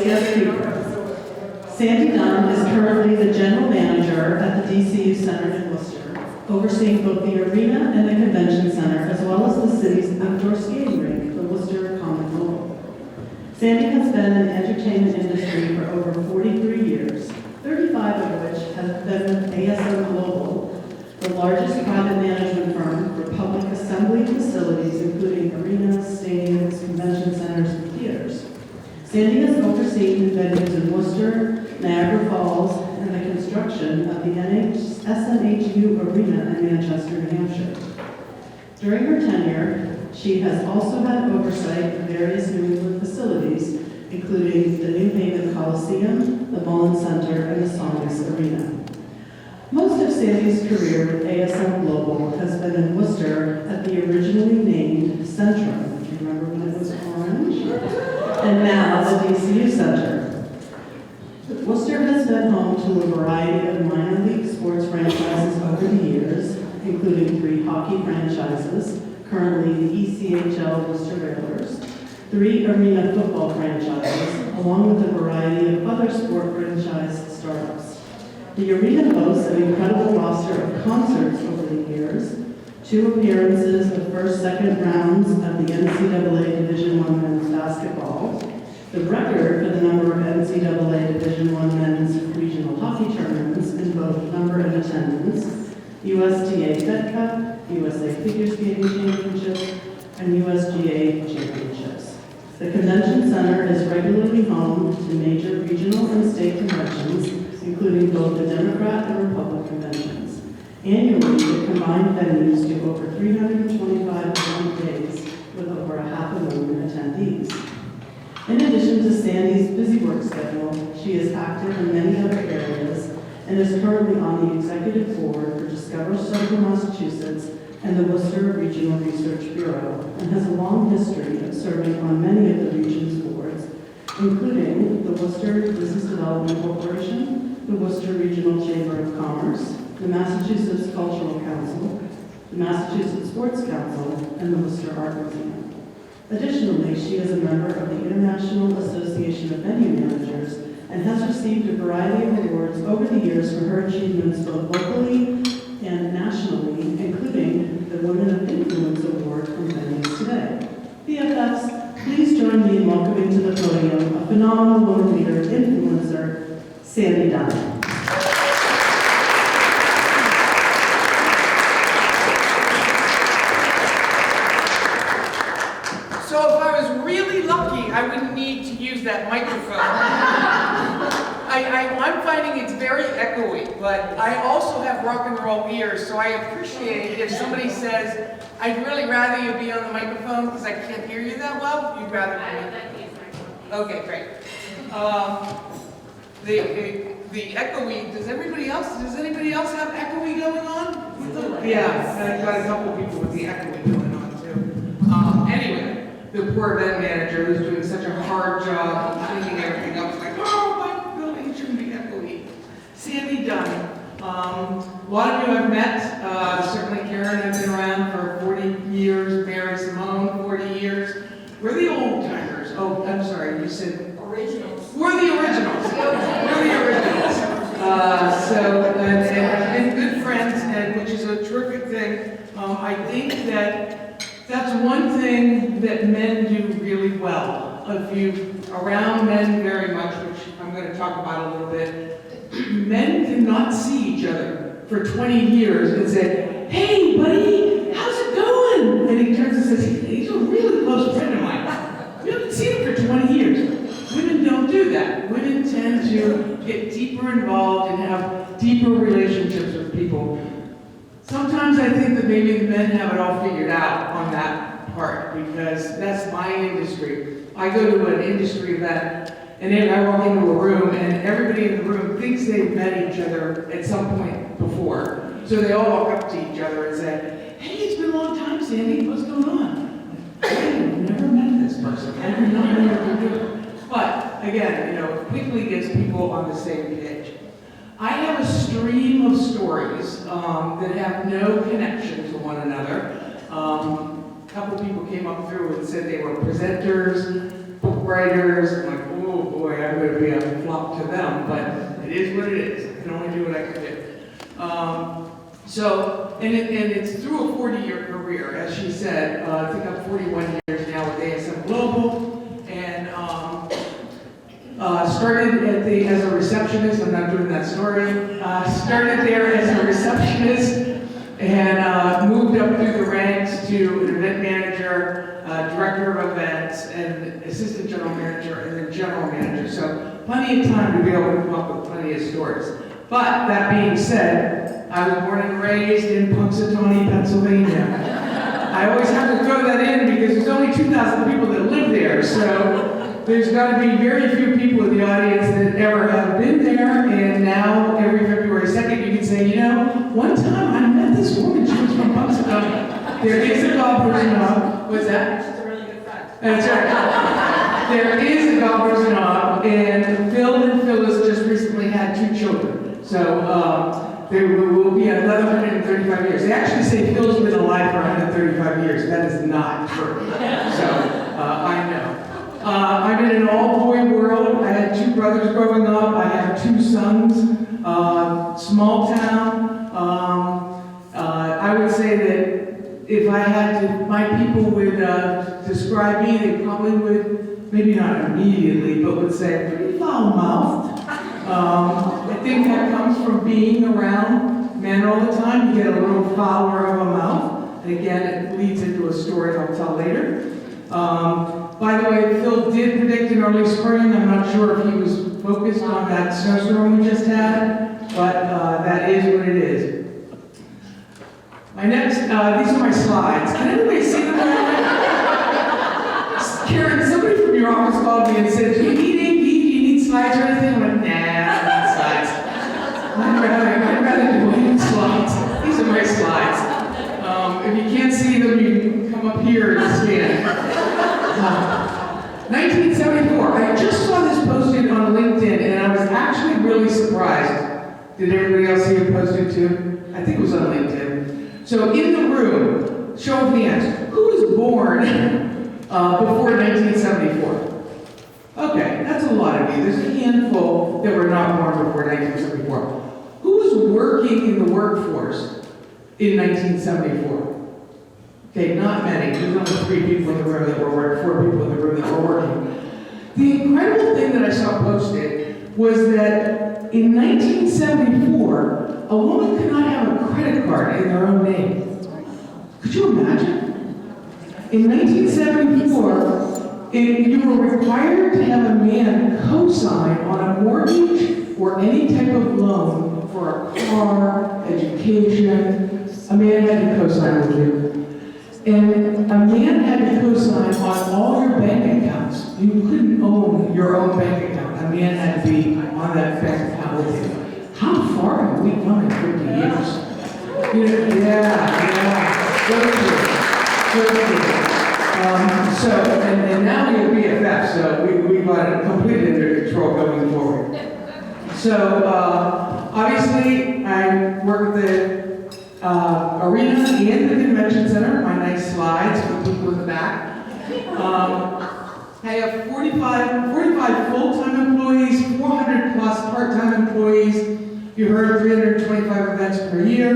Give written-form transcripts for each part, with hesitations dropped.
guest speaker. Sandy Dunn is currently the general manager at the DCU Center and Worcester, overseeing both the arena and the convention center, as well as the city's outdoor skating rink, the Worcester Common Oval. Sandy has been in the entertainment industry for over 43 years, 35 of which has been with ASM Global, the largest private management firm for public assembly facilities, including arenas, stadiums, convention centers, and theaters. Sandy has overseen venues in Worcester, Niagara Falls, and the construction of the SNHU Arena in Manchester, New Hampshire. During her tenure, she has also had oversight of various New England facilities, including the New Haven Coliseum, the Mullen Center, and the Songus Arena. Most of Sandy's career with ASM Global has been in Worcester at the originally named Centrum, if you remember when it was orange, and now the DCU Center. Worcester has been home to a variety of minor league sports franchises over the years, including 3 hockey franchises, currently the ECHL Worcester Railers, 3 arena football franchises, along with a variety of other sport franchise startups. The arena boasts an incredible roster of concerts over the years, 2 appearances of first, second rounds of the NCAA Division I men's basketball, the record for the number of NCAA Division I men's regional hockey tournaments in both number and attendance, USTA Fed Cup, USA Figure Skating Championships, and USGA Championships. The Convention Center is regularly home to major regional and state conventions, including both the Democrat and Republican conventions. Annually, the combined venues do over 325 event days with over 500,000 attendees. In addition to Sandy's busy work schedule, she is active in many other areas and is currently on the executive board for Discover Central Massachusetts and the Worcester Regional Research Bureau, and has a long history of serving on many of the region's boards, including the Worcester Business Development Corporation, the Worcester Regional Chamber of Commerce, the Massachusetts Cultural Council, the Massachusetts Sports Council, and the Worcester Art Museum. Additionally, she is a member of the International Association of Venue Managers and has received a variety of awards over the years for her achievements both locally and nationally, including the Women of Influence Award from Venues Today. BFFs, please join me in welcoming to the podium a phenomenal woman leader, influencer, Sandy Dunn. So if I was really lucky, I wouldn't need to use that microphone. I'm finding it's very echoey, but I also have rock and roll ears, so I appreciate if somebody says, I'd really rather you be on the microphone because I can't hear you that well. You'd rather be. Okay, great. The echoey, does anybody else have echoey going on? Yeah, I've got a couple of people with the echoey going on too. Anyway, the poor event manager who's doing such a hard job of cleaning everything up is like, oh, my building shouldn't be echoey. Sandy Dunn. A lot of you I've met. Certainly Karen has been around for 40 years, Mary Simone, 40 years. We're the old timers. Oh, I'm sorry, you said Originals. we're the originals. We're the originals. And good friends, and which is a terrific thing. I think that's one thing that men do really well. If you're around men very much, which I'm going to talk about a little bit, men cannot see each other for 20 years and say, hey, buddy, how's it going? And he turns and says, he's a really close friend of mine. We haven't seen him for 20 years. Women don't do that. Women tend to get deeper involved and have deeper relationships with people. Sometimes I think that maybe the men have it all figured out on that part, because that's my industry. I go to an industry event, and then I walk into a room, and everybody in the room thinks they've met each other at some point before. So they all walk up to each other and say, hey, it's been a long time, Sandy, what's going on? I've never met this person. I do not know what they're doing. But again, it quickly gets people on the same page. I have a stream of stories that have no connection to one another. A couple people came up through and said they were presenters, book writers. I'm like, oh boy, I'm So, and it's through a 40-year career, as she said. I think I'm 41 years now with ASM Global, and started as a receptionist. I'm not doing that story. Started there as a receptionist, and moved up through the ranks to an event manager, director of events, and assistant general manager, and then general manager. So plenty of time to be able to come up with plenty of stories. But that being said, I was born and raised in Punxsutawney, Pennsylvania. I always have to throw that in because there's only 2,000 people that live there. So there's got to be very few people in the audience that ever have been there. And now every February 2nd, you can say, you know, one time I met this woman, she was from Punxsutawney. There is a Gobbler's Knob. What's that? She's a really good friend. That's right. There is a Gobbler's Knob, and Phil and Phyllis just recently had 2 children. So there will be another 135 years. They actually say Phil's been alive for 135 years. That is not true. So I know. I'm in an all-boy world. I had 2 brothers growing up. I have 2 sons. Small town. I would say that if I had to, my people would describe me, they probably would, maybe not immediately, but would say, pretty foul-mouthed. I think that comes from being around men all the time. You get a little fouler of a mouth. And again, it leads into a story I'll tell later. By the way, Phil did predict an early spring. I'm not sure if he was focused on that snowstorm we just had, but that is what it is. My next, these are my slides. Can anybody see them? Karen, somebody from your office called me and said, do you need slides or anything? I'm like, nah, I don't need slides. I'd rather do any slides. These are my slides. If you can't see them, you can come up here and scan. 1974. I just saw this posted on LinkedIn, and I was actually really surprised. Did everybody else see it posted too? I think it was on LinkedIn. So in the room, show of hands, who was born before 1974? Okay, that's a lot of you. There's a handful that were not born before 1974. Who was working in the workforce in 1974? Okay, not many. There's only 3 people in the room that were working, 4 people in the room that were working. The incredible thing that I saw posted was that in 1974, a woman could not have a credit card in their own name. Could you imagine? In 1974, you were required to have a man co-sign on a mortgage or any type of loan for a car, education. A man had to co-sign with you. And a man had to co-sign on all your bank accounts. You couldn't own your own bank account. A man had to be on that bank account with you. How far have we come in 50 years? And now we have BFF, so we've got it completely under control going forward. So, obviously, I work at the arena and the convention center. My nice slides for people in the back. I have 45 full-time employees, 400 plus part-time employees. You heard 325 events per year.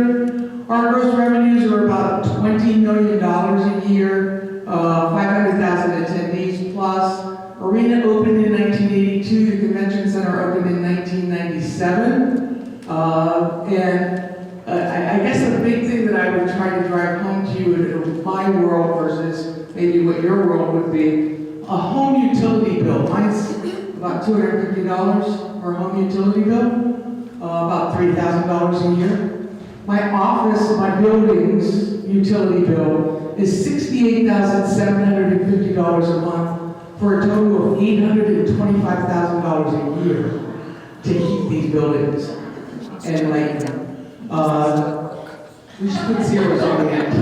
Our gross revenues are about $20 million a year, 500,000 attendees plus. Arena opened in 1982. The convention center opened in 1997. I guess the big thing that I would try to drive home to you in my world versus maybe what your world would be, a home utility bill. Mine's about $250 for a home utility bill, about $3,000 a year. My office, my building's utility bill is $68,750 a month for a total of $825,000 a year to heat these buildings and light them. We should put zeros on the end.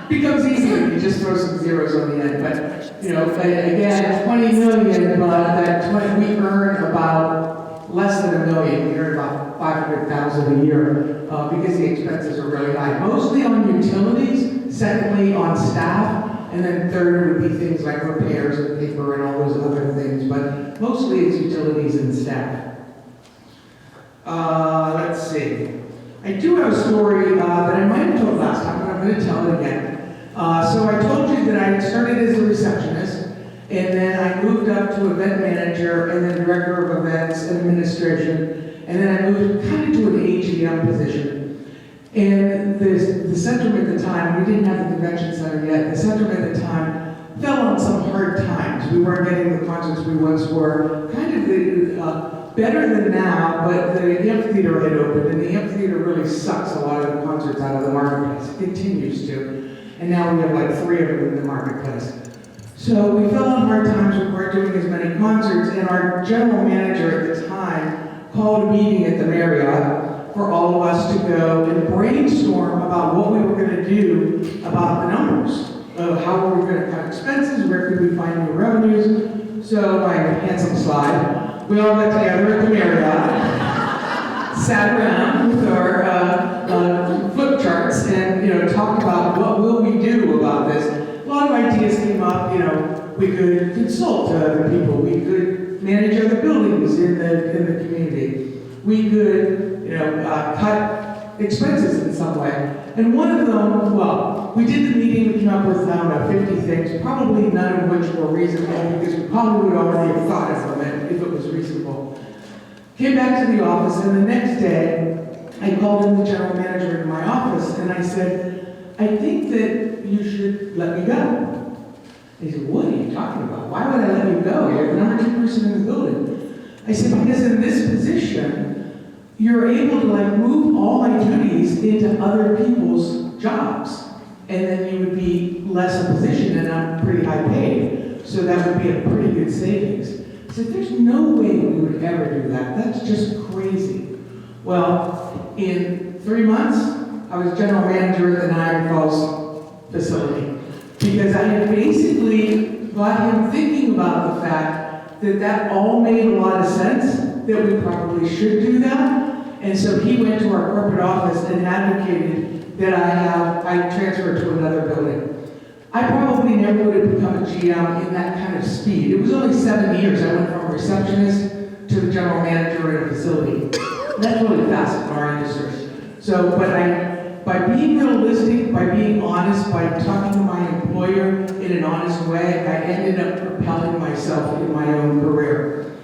Becomes easier if you just throw some zeros on the end. But, you know, again, 20 million, but we earn about less than $1 million. We earn about 500,000 a year because the expenses are really high. Mostly on utilities, secondly on staff, and then third would be things like repairs and paper and all those other things. But mostly it's utilities and staff. Let's see. I do have a story that I might have told last time, but I'm going to tell it again. So I told you that I started as a receptionist, and then I moved up to event manager, and then director of events and administration, and then I moved kind of to an AGM position. And the Centrum at the time, we didn't have the convention center yet, the Centrum at the time fell on some hard times. We weren't getting the concerts we once were. Kind of better than now, but the amphitheater had opened, and the amphitheater really sucks a lot of the concerts out of the marketplace. It continues to. And now we have like 3 of them in the marketplace. So we fell on hard times, we weren't doing as many concerts, and our general manager at the time called a meeting at the Marriott for all of us to go and brainstorm about what we were going to do about the numbers, of how we were going to cut expenses, where could we find new revenues. So my handsome slide, we all got together at the Marriott, sat around with our flip charts and talked about what will we do about this. A lot of ideas came up. We could consult other people, we could manage other buildings in the community, we could cut expenses in some way. And one of them, well, we did the meeting, we came up with, I don't know, 50 things, probably none of which were reasonable, because we probably would already have thought of them if it was reasonable. Came back to the office, and the next day, I called in the general manager in my office, and I said, I think that you should let me go. He said, what are you talking about? Why would I let you go? You're the number 2 person in the building. I said, because in this position, you're able to move all my duties into other people's jobs. And then you would be less a position, and I'm pretty high paid. So that would be a pretty good savings. I said, there's no way we would ever do that. That's just crazy. Well, in 3 months, I was general manager at the Niagara Falls facility. Because I had basically got him thinking about the fact that all made a lot of sense, that we probably should do that. And so he went to our corporate office and advocated that I transfer to another building. I probably never would have become a GM in that kind of speed. It was only 7 years. I went from a receptionist to the general manager in a facility. That's really fast in our industry. So, by being realistic, by being honest, by talking to my employer in an honest way, I ended up propelling myself in my own career.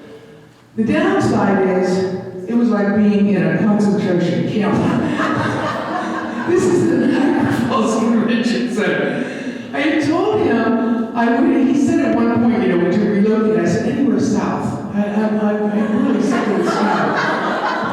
The downside is, it was like being in a concentration camp. This is the Niagara Falls Convention Center. I had told him, he said at one point, would you relocate? I said, anywhere south. I'm really sick of the snow.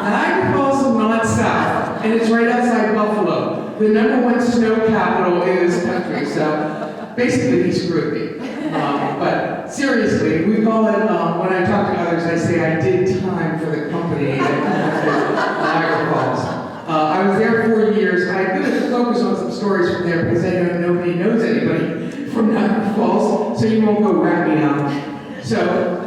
Niagara Falls is not south, and it's right outside Buffalo, the #1 snow capital in this country. So basically, he screwed me. But seriously, we call it, when I talk to others, I say I did time for the company at Niagara Falls. I was there 4 years. I'm going to focus on some stories from there because I know nobody knows anybody from Niagara Falls, so you won't go rat me out. So,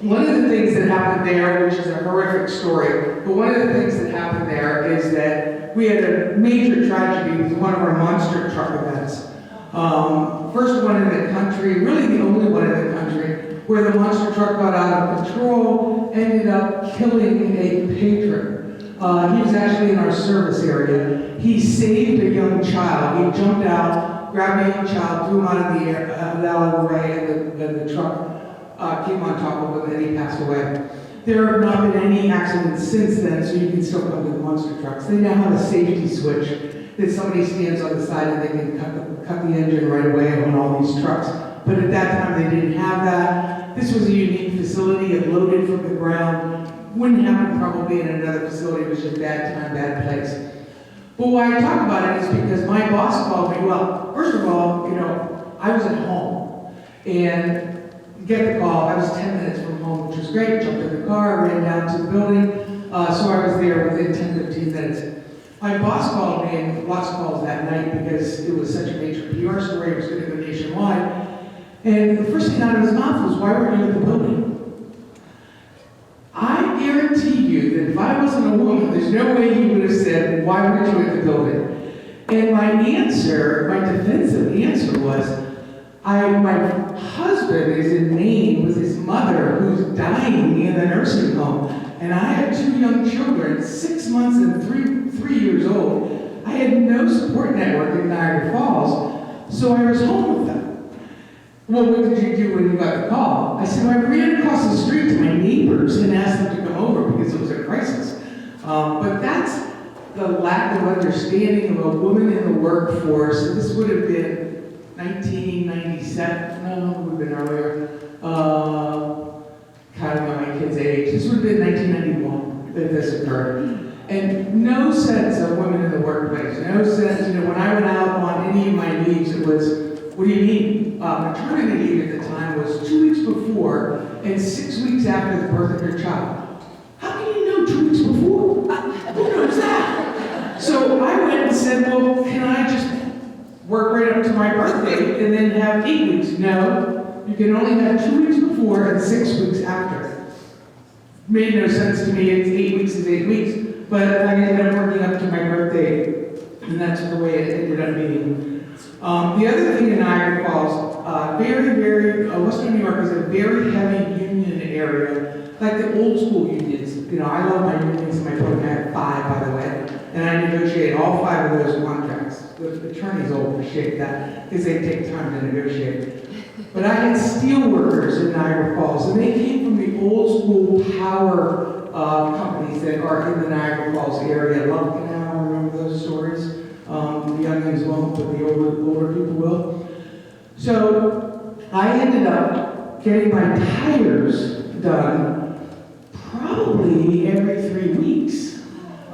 one of the things that happened there, which is a horrific story, but one of the things that happened there is that we had a major tragedy with one of our monster truck events. First one in the country, really the only one in the country, where the monster truck got out of control, ended up killing a patron. He was actually in our service area. He saved a young child. He jumped out, grabbed a young child, threw him out of the air, out of the way, and the truck came on top of him, and he passed away. There have not been any accidents since then, so you can still come to the monster trucks. They now have a safety switch that somebody stands on the side and they can cut the engine right away on all these trucks. But at that time, they didn't have that. This was a unique facility. It loaded from the ground. Wouldn't happen probably in another facility. It was just bad time, bad place. But why I talk about it is because my boss called me. Well, first of all, I was at home. And get the call. I was 10 minutes from home, which was great. Jumped in the car, ran down to the building. So I was there within 10, 15 minutes. My boss called me, and lots of calls that night because it was such a major PR story. It was going to go nationwide. And the first thing out of his mouth was, why weren't you at the building? I guarantee you that if I wasn't a woman, there's no way he would have said, why weren't you at the building? And my answer, my defensive answer was, my husband is in Maine with his mother who's dying in the nursing home. And I had 2 young children, 6 months and 3 years old. I had no support network in Niagara Falls, so I was home with them. Well, what did you do when you got the call? I said, well, I ran across the street to my neighbors and asked them to come over because it was a crisis. But that's the lack of understanding of a woman in the workforce. This would have been 1997, no, it would have been earlier. Counting on my kid's age. This would have been 1991 that this occurred. And no sense of women in the workplace. No sense, when I went out on any of my leaves, it was, what do you mean? Maternity leave at the time was 2 weeks before and 6 weeks after the birth of your child. How can you know 2 weeks before? Who knows that? So I went and said, well, can I just work right up to my birthday and then have 8 weeks? No. You can only have 2 weeks before and 6 weeks after. Made no sense to me. It's 8 weeks is 8 weeks. But I ended up working up to my birthday, and that's the way it ended up being. The other thing in Niagara Falls, Western New York is a very heavy union area, like the old school unions. I love my unions in my program. I have 5, by the way, and I negotiate all 5 of those contracts. The attorneys will appreciate that because they take time to negotiate. But I had steel workers in Niagara Falls, and they came from the old school power companies that are in the Niagara Falls area. Love Canal, remember those stories? The youngins won't, but the older people will. So I ended up getting my tires done probably every 3 weeks.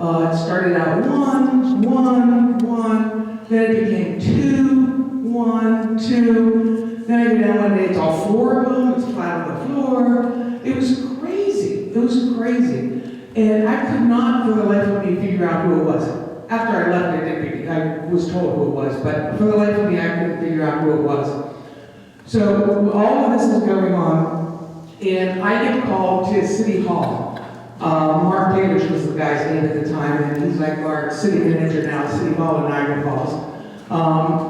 It started out 1, 1, 1, then it became 2, 1, 2. Then I go down one day, it's all 4 of them, it's flat on the floor. It was crazy. It was crazy. And I could not for the life of me figure out who it was. After I left, I was told who it was, but for the life of me, I couldn't figure out who it was. So all of this is going on, and I get called to City Hall. Mark Davis was the guy's name at the time, and he's like our city manager now, City Hall in Niagara Falls.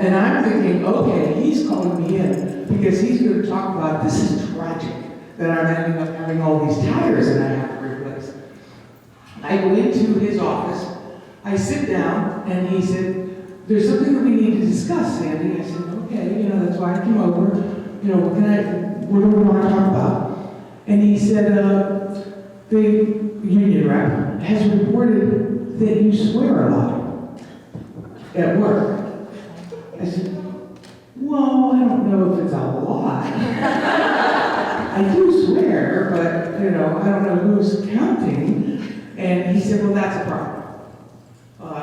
And I'm thinking, okay, he's calling me in because he's going to talk about this is tragic that I'm ending up having all these tires that I have to replace. I go into his office, I sit down, and he said, there's something that we need to discuss, Sandy. I said, okay, that's why I came over. What do we want to talk about? And he said, the union rep has reported that you swear a lot at work. I said, well, I don't know if it's a lot. I do swear, but, I don't know who's counting. And he said, well, that's a problem.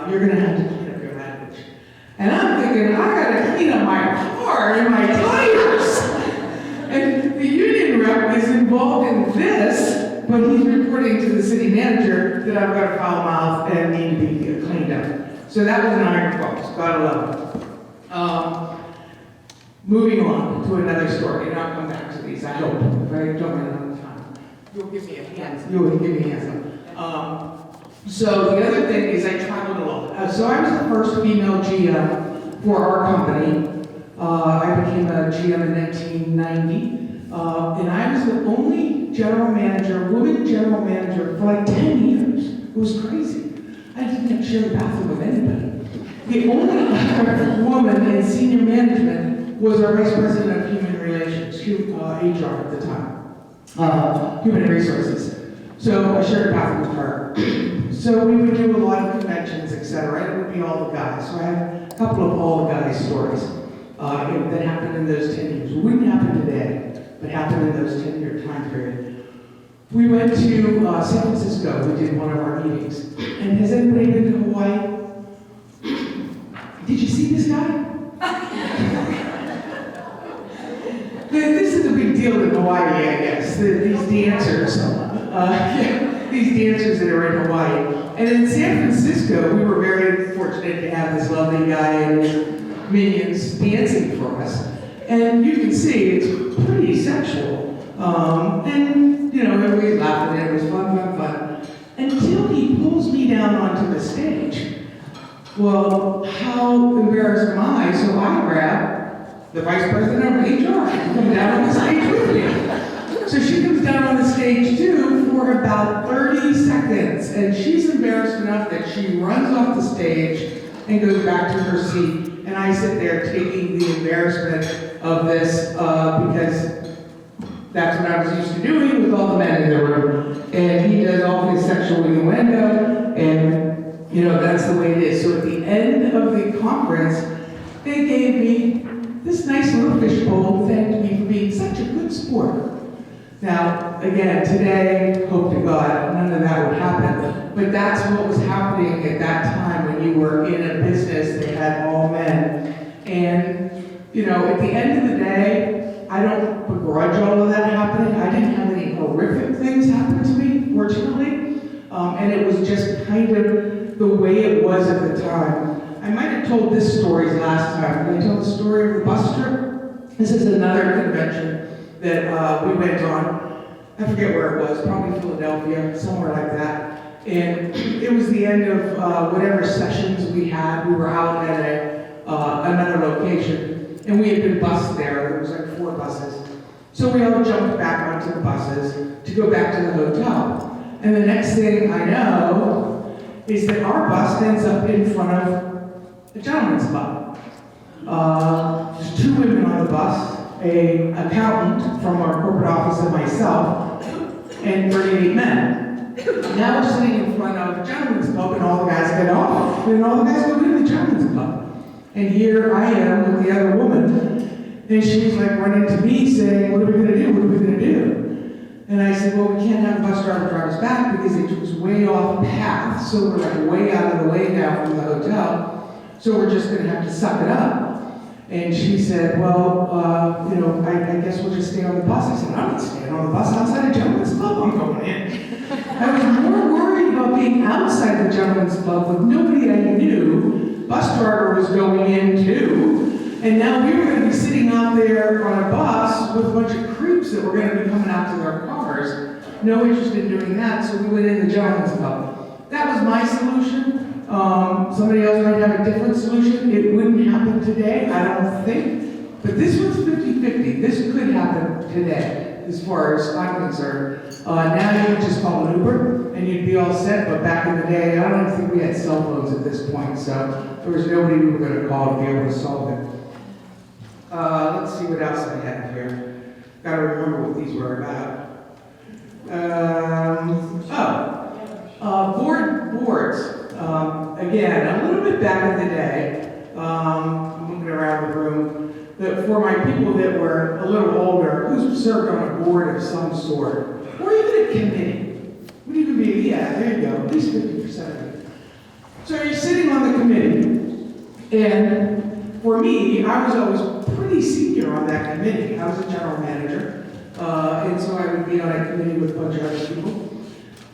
You're going to have to clean up your language. And I'm thinking, I got to clean up my car and my tires. And the union rep is involved in this, but he's reporting to the city manager that I've got a foul mouth and need to be cleaned up. So that was Niagara Falls, God love it. Moving on to another story, and I'll come back to these, I hope. If I don't run out of time, you'll give me a hand. You'll give me a hand up. So the other thing is I traveled a lot. So I was the first female GM for our company. I became a GM in 1990, and I was the only general manager, woman general manager for like 10 years. It was crazy. I didn't have to share the bathroom with anybody. The only other woman in senior management was our vice president of human relations, HR at the time, human resources. So I shared a bathroom with her. So we would do a lot of conventions, etc. It would be all the guys. So I have a couple of all the guys stories that happened in those 10 years. It wouldn't happen today, but happened in those 10-year time period. We went to San Francisco. We did one of our meetings. And has anybody been to Hawaii? Did you see this guy? This is a big deal in Hawaii, I guess. These dancers. These dancers that are in Hawaii. And in San Francisco, we were very fortunate to have this lovely guy and his minions dancing for us. And you can see it's pretty sexual. And, everybody's laughing at it. It was fun. Until he pulls me down onto the stage. Well, how embarrassed am I? So I grab the vice president of HR and come down on the stage with me. So she comes down on the stage too for about 30 seconds, and she's embarrassed enough that she runs off the stage and goes back to her seat. And I sit there taking the embarrassment of this because that's what I was used to doing with all the men in the room. And he does all his sexual innuendo, and that's the way it is. So at the end of the conference, they gave me this nice little fishbowl, thanked me for being such a good sport. Now, again, today, hope to God, none of that would happen. But that's what was happening at that time when you were in a business that had all men. And, at the end of the day, I don't begrudge all of that happening. I didn't have any horrific things happen to me, fortunately. And it was just kind of the way it was at the time. I might have told this story last time. Did I tell the story of the bus trip? This is another convention that we went on. I forget where it was, probably Philadelphia, somewhere like that. And it was the end of whatever sessions we had. We were out at another location, and we had been bused there. There was like 4 buses. So we all jumped back onto the buses to go back to the hotel. And the next thing I know is that our bus ends up in front of the gentleman's club. There's 2 women on the bus, an accountant from our corporate office and myself, and 38 men. Now we're sitting in front of the gentleman's club, and all the guys get off, and all the guys go into the gentleman's club. And here I am with the other woman, and she's like running to me saying, what are we going to do? What are we going to do? And I said, well, we can't have the bus driver drive us back because it was way off path, so we're like way out of the way now from the hotel, so we're just going to have to suck it up. And she said, well, I guess we'll just stay on the bus. I said, I'm not staying on the bus outside the gentleman's club. I'm going in. I was more worried about being outside the gentleman's club with nobody I knew. Bus driver was going in too. And now we were going to be sitting out there on a bus with a bunch of creeps that were going to be coming out to their cars. No interest in doing that, so we went in the gentleman's club. That was my solution. Somebody else might have a different solution. It wouldn't happen today, I don't think. But this one's 50-50. This could happen today, as far as I'm concerned. Now you would just call an Uber, and you'd be all set. But back in the day, I don't think we had cell phones at this point, so there was nobody we were going to call to be able to solve it. Let's see what else I have here. Got to remember what these were about. Boards. Again, a little bit back in the day, I'm looking around the room, that for my people that were a little older, who served on a board of some sort, or even a committee. Would even be, yeah, there you go, at least 50% of you. So you're sitting on the committee, and for me, I was always pretty senior on that committee. I was a general manager, and so I would be on a committee with a bunch of other people.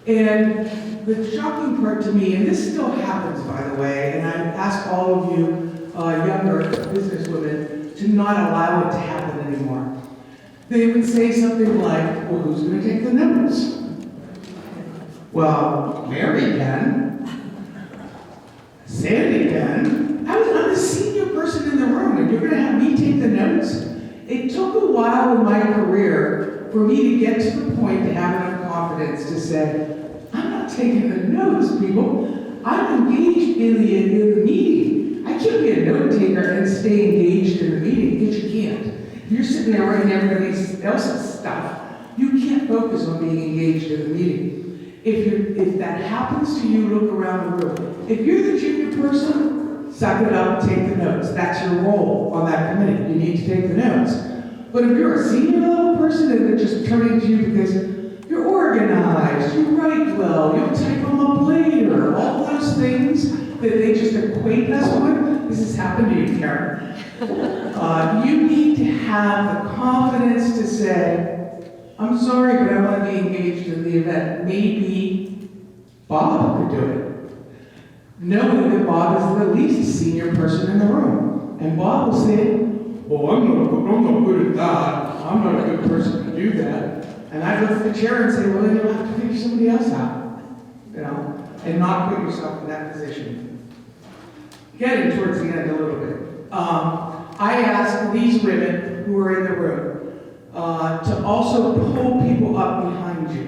And the shocking part to me, and this still happens, by the way, and I ask all of you younger businesswomen to not allow it to happen anymore. They would say something like, well, who's going to take the notes? Well, Mary can. Sandy can. I'm the senior person in the room, and you're going to have me take the notes? It took a while in my career for me to get to the point to have enough confidence to say, I'm not taking the notes, people. I'm engaged in the meeting. I can't be a note taker and stay engaged in the meeting, because you can't. If you're sitting there writing everybody else's stuff, you can't focus on being engaged in the meeting. If that happens to you, look around the room. If you're the junior person, suck it up, take the notes. That's your role on that committee. You need to take the notes. But if you're a senior level person and they're just turning to you because you're organized, you write well, you'll type them up later, all those things that they just equate us with, this has happened to you, Karen. You need to have the confidence to say, I'm sorry, but I want to be engaged in the event. Maybe Bob could do it. Knowing that Bob is the least senior person in the room. And Bob will say, oh, I'm not good at that. I'm not a good person to do that. And I look at the chair and say, well, then you'll have to figure somebody else out. And not put yourself in that position. Getting towards the end a little bit. I asked these women who are in the room to also pull people up behind you.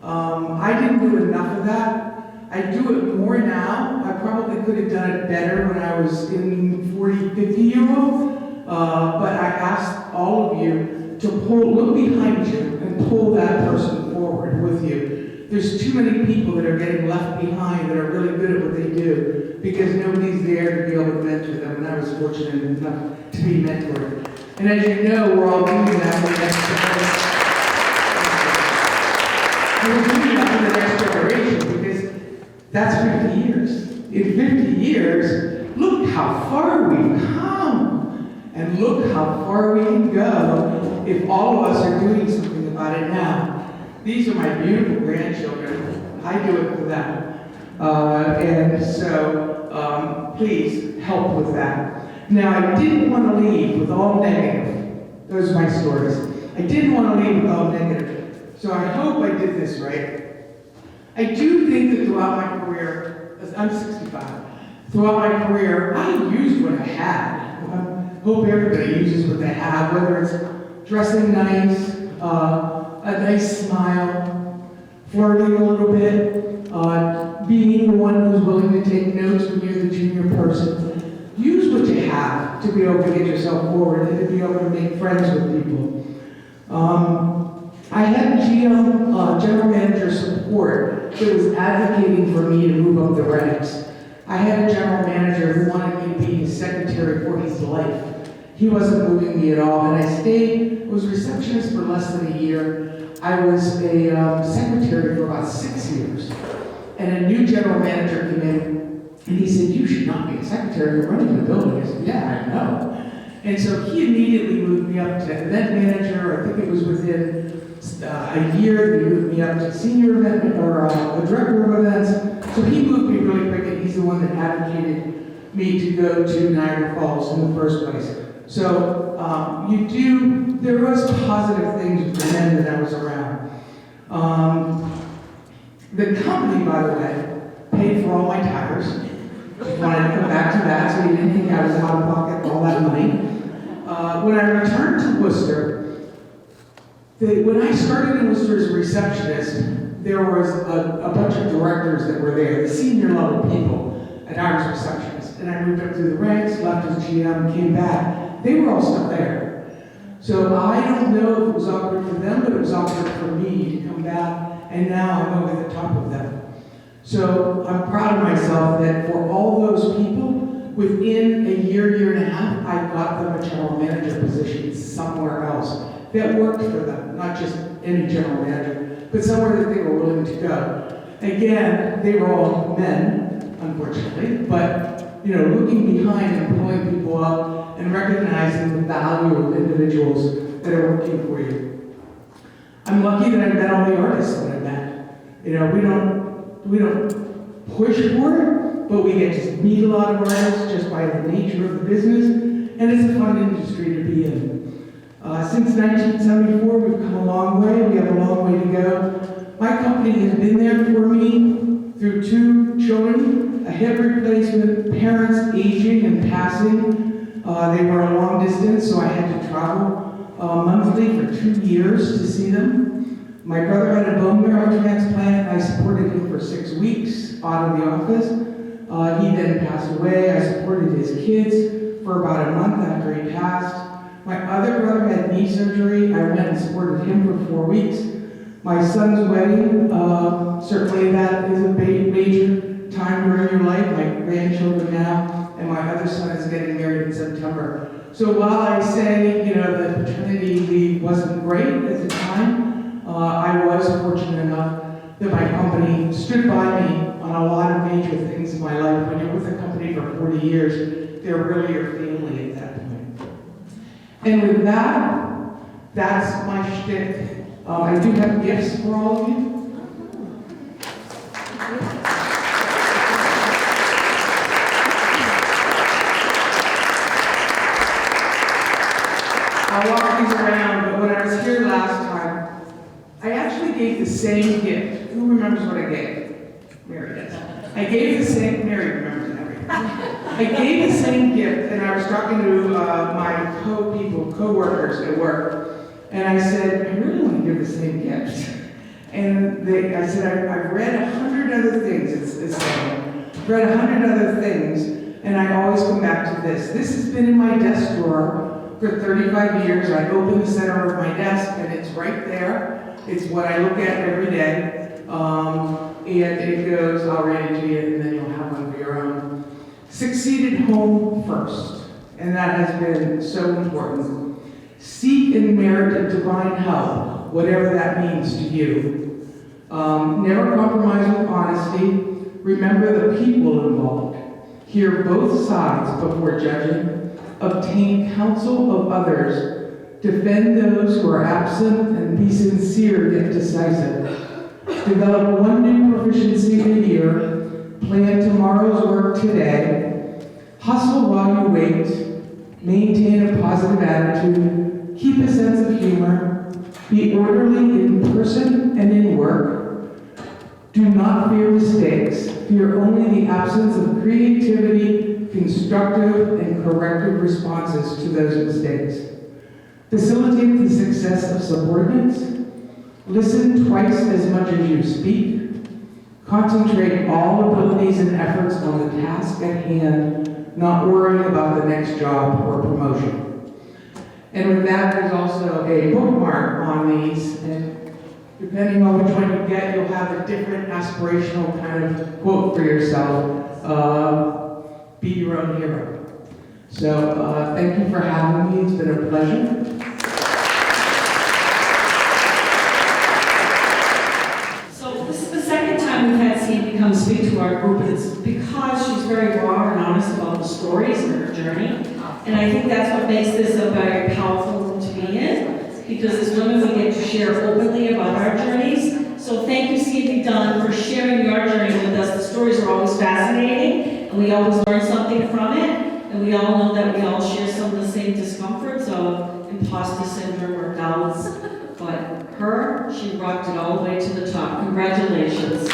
I didn't do enough of that. I do it more now. I probably could have done it better when I was in 40, 50-year-old. But I asked all of you to look behind you and pull that person forward with you. There's too many people that are getting left behind that are really good at what they do because nobody's there to be able to mentor them, and I was fortunate enough to be mentored. And as you know, we're all doing that for the next generation. We're doing that for the next generation because that's 50 years. In 50 years, look how far we've come, and look how far we can go if all of us are doing something about it now. These are my beautiful grandchildren. I do it for them. And so please help with that. Now, I didn't want to leave with all negative. Those are my stories. I didn't want to leave with all negative. So I hope I did this right. I do think that throughout my career, I'm 65, throughout my career, I used what I had. I hope everybody uses what they have, whether it's dressing nice, a nice smile, flirting a little bit, being the one who's willing to take notes when you're the junior person. Use what you have to be able to get yourself forward and to be able to make friends with people. I had GM, general manager support that was advocating for me to move up the ranks. I had a general manager who wanted me to be his secretary for his life. He wasn't moving me at all, and I stayed, was a receptionist for less than a year. I was a secretary for about 6 years. And a new general manager came in, and he said, "You should not be a secretary, you're running the building." I said, "Yeah, I know." And so he immediately moved me up to event manager. I think it was within a year that he moved me up to senior event, or a director of events. So he moved me really quick, and he's the one that advocated me to go to Niagara Falls in the first place. So there was positive things with the men that I was around. The company, by the way, paid for all my tires. Just wanted to come back to that, so you didn't think I was out of pocket all that money. When I returned to Worcester, when I started in Worcester as a receptionist, there was a bunch of directors that were there, the senior level people, and I was receptionist. And I moved up through the ranks, left as GM, came back. They were all still there. So I don't know if it was awkward for them, but it was awkward for me to come back, and now I'm over the top of them. So I'm proud of myself that for all those people, within a year, year and a half, I got them a general manager position somewhere else that worked for them, not just any general manager, but somewhere that they were willing to go. Again, they were all men, unfortunately, but looking behind and pulling people up and recognizing the value of individuals that are working for you. I'm lucky that I met all the artists that I met. We don't push for it, but we get to meet a lot of artists just by the nature of the business, and it's a fun industry to be in. Since 1974, we've come a long way. We have a long way to go. My company has been there for me through 2 children, a hip replacement, parents aging and passing. They were a long distance, so I had to travel monthly for 2 years to see them. My brother had a bone marrow transplant. I supported him for 6 weeks out of the office. He then passed away. I supported his kids for about a month after he passed. My other brother had knee surgery. I went and supported him for 4 weeks. My son's wedding, certainly that is a major time during your life. My grandchildren now, and my other son is getting married in September. So while I say, the paternity leave wasn't great at the time, I was fortunate enough that my company stood by me on a lot of major things in my life. When you're with a company for 40 years, they're really your family at that point. And with that, that's my shtick. I do have gifts for all of you. I'll walk these around, but when I was here last time, I actually gave the same gift. Who remembers what I gave? Mary does. I gave the same, Mary remembers everything. I gave the same gift, and I was talking to my co-workers at work, and I said, I really want to give the same gift. And I said, I've read 100 other things, it's read 100 other things, and I always come back to this. This has been in my desk drawer for 35 years. I open the center of my desk, and it's right there. It's what I look at every day. And it goes, I'll read it to you, and then you'll have one for your own. Succeed at home first, and that has been so important. Seek and merit divine help, whatever that means to you. Never compromise with honesty. Remember the people involved. Hear both sides before judging. Obtain counsel of others. Defend those who are absent and be sincere yet decisive. Develop one new proficiency a year. Plan tomorrow's work today. Hustle while you wait. Maintain a positive attitude. Keep a sense of humor. Be orderly in person and in work. Do not fear mistakes. Fear only the absence of creativity, constructive, and corrective responses to those mistakes. Facilitate the success of subordinates. Listen twice as much as you speak. Concentrate all abilities and efforts on the task at hand, not worrying about the next job or promotion. And with that, there's also a bookmark on these, and depending on which one you get, you'll have a different aspirational kind of quote for yourself. Be your own hero. So thank you for having me. It's been a pleasure. So this is the second time we've had Sandy come speak to our group, and it's because she's very raw and honest about the stories and her journey. And I think that's what makes this a very powerful room to be in, because as women we get to share openly about our journeys. So thank you, Sandy Dunn, for sharing your journey with us. The stories are always fascinating, and we always learn something from it. And we all know that we all share some of the same discomforts of imposter syndrome or doubts. But she rocked it all the way to the top. Congratulations.